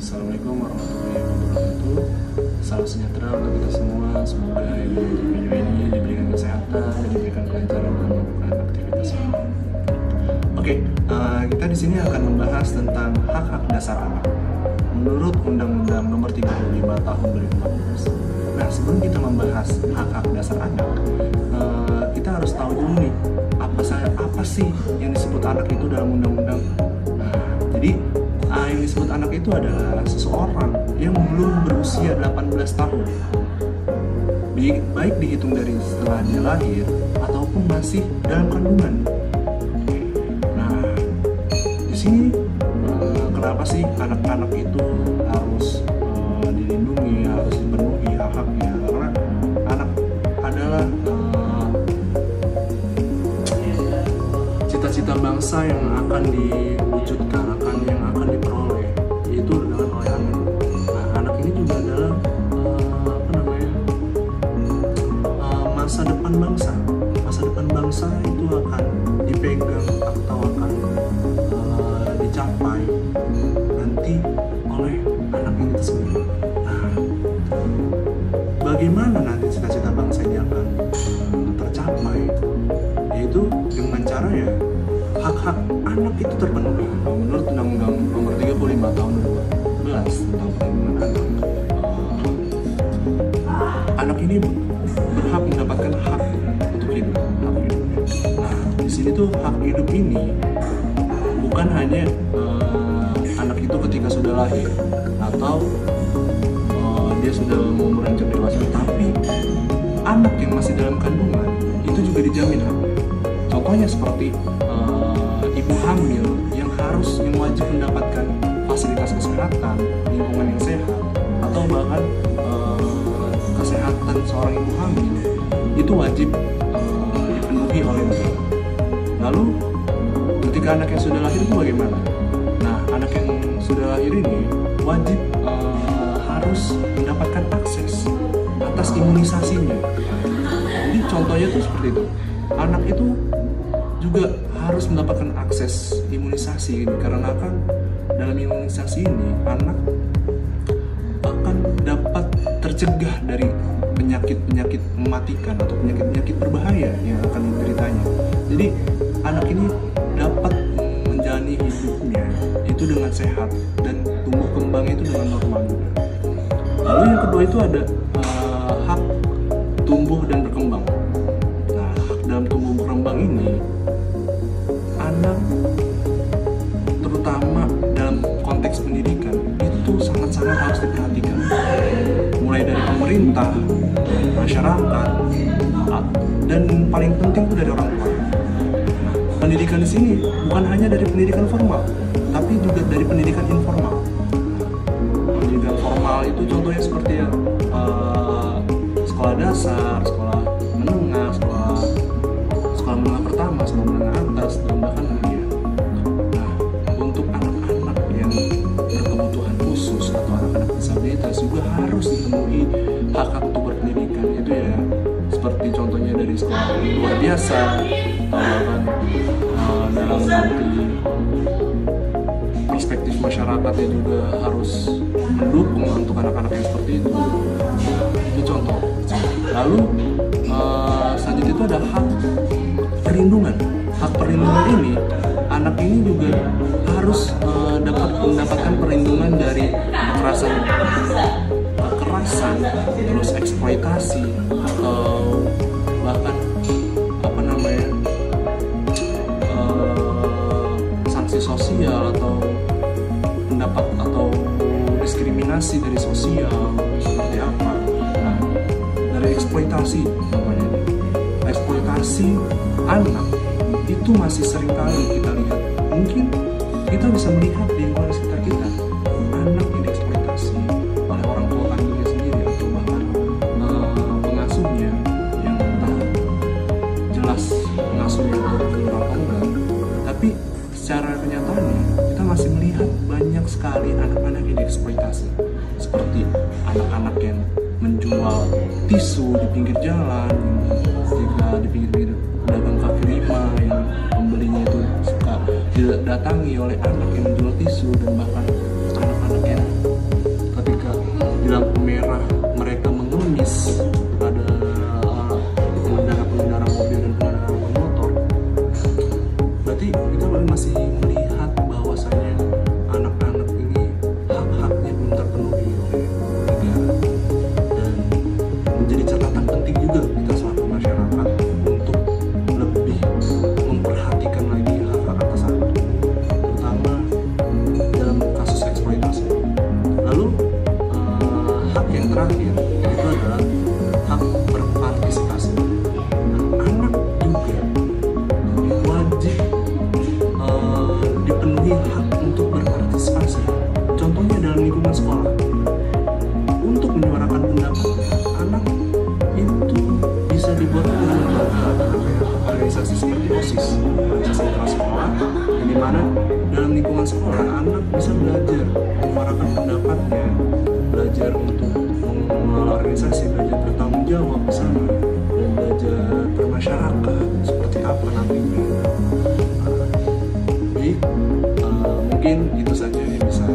Assalamualaikum warahmatullahi wabarakatuh. Salam sejahtera untuk kita semua. Semoga yang menonton video ini diberikan kesehatan dan diberikan kelancaran dalam melakukan aktivitasnya. Oke, kita di sini akan membahas tentang hak-hak dasar anak menurut Undang-Undang Nomor 35 Tahun 2014. Nah, sebelum kita membahas hak-hak dasar anak, kita harus tahu dulu nih apa sih yang disebut anak itu dalam undang-undang. Jadi yang disebut anak itu adalah seseorang yang belum berusia 18 tahun, baik dihitung dari setelah dia lahir ataupun masih dalam kandungan. Nah, di sini kenapa sih anak-anak itu harus dilindungi, harus dipenuhi hak-haknya? Karena anak adalah cita-cita bangsa yang akan diwujudkan, yang akan diperoleh, yaitu adalah oleh anak. Nah, anak ini juga adalah masa depan bangsa. Masa depan bangsa itu akan dipegang atau akan dicapai nanti oleh anak ini tersebut. Nah, bagaimana nanti cita-cita bangsa ini akan tercapai? Yaitu dengan cara ya hak-hak anak itu terpenuhi menurut Undang-Undang Nomor 35 Tahun 2011 tentang perlindungan anak. Anak ini berhak mendapatkan hak untuk hidup, hak hidup. Nah, di sini tuh hak hidup ini bukan hanya anak itu ketika sudah lahir atau dia sudah mau beranjak dewasa, tapi anak yang masih dalam kandungan itu juga dijamin haknya. Contohnya seperti ibu hamil yang wajib mendapatkan fasilitas kesehatan, lingkungan yang sehat, atau bahkan kesehatan seorang ibu hamil itu wajib dipenuhi oleh negara. Lalu ketika anak yang sudah lahir itu bagaimana? Nah, anak yang sudah lahir ini wajib harus mendapatkan akses atas imunisasinya. Jadi contohnya tuh seperti itu. Anak itu juga harus mendapatkan akses imunisasi ini, karena kan dalam imunisasi ini anak akan dapat tercegah dari penyakit-penyakit mematikan atau penyakit-penyakit berbahaya yang akan dideritanya. Jadi anak ini dapat menjalani hidupnya itu dengan sehat dan tumbuh kembangnya itu dengan normal juga. Lalu yang kedua itu ada hak tumbuh dan berkembang. Nah, hak dalam tumbuh berkembang ini anak terutama dalam konteks pendidikan itu sangat-sangat harus diperhatikan, mulai dari pemerintah, masyarakat, dan paling penting itu dari orang tua. Nah, pendidikan di sini bukan hanya dari pendidikan formal, tapi juga dari pendidikan informal. Pendidikan formal itu contohnya seperti sekolah dasar, sekolah menengah, sekolah menengah pertama, sekolah menengah atas, dan bahkan kuliah. Nah, untuk anak-anak yang berkebutuhan khusus atau anak-anak disabilitas juga harus dipenuhi hak-hak untuk berpendidikan. Itu ya seperti contohnya dari sekolah luar biasa, atau bahkan dalam arti perspektif masyarakat yang juga harus mendukung untuk anak-anak yang seperti itu. Itu contoh. Lalu selanjutnya itu ada hak perlindungan. Hak perlindungan ini, anak ini juga harus mendapatkan perlindungan dari kekerasan, terus eksploitasi, atau bahkan sanksi sosial atau diskriminasi dari sosial seperti apa. Nah, dari eksploitasi namanya ini. Eksploitasi anak itu masih sering kali kita lihat. Mungkin kita bisa melihat di lingkungan sekitar kita anak yang dieksploitasi oleh orang tua kandungnya sendiri atau bahkan pengasuhnya yang entah jelas pengasuhnya itu atau enggak. Tapi secara kenyataannya kita masih melihat banyak sekali anak-anak yang dieksploitasi, seperti anak-anak yang menjual tisu di pinggir jalan, jika di pinggir-pinggir pedagang kaki lima yang pembelinya itu suka didatangi oleh anak yang menjual tisu, dan bahkan anak-anak yang lingkungan sekolah. Untuk menyuarakan pendapatnya, anak itu bisa dibuat dengan lembaga organisasi seperti OSIS, organisasi sekolah, yang dimana dalam lingkungan sekolah anak bisa belajar menyuarakan pendapatnya, belajar untuk mengelola organisasi, belajar bertanggung jawab di sana, dan belajar bermasyarakat seperti apa nantinya. Baik, mungkin itu saja yang bisa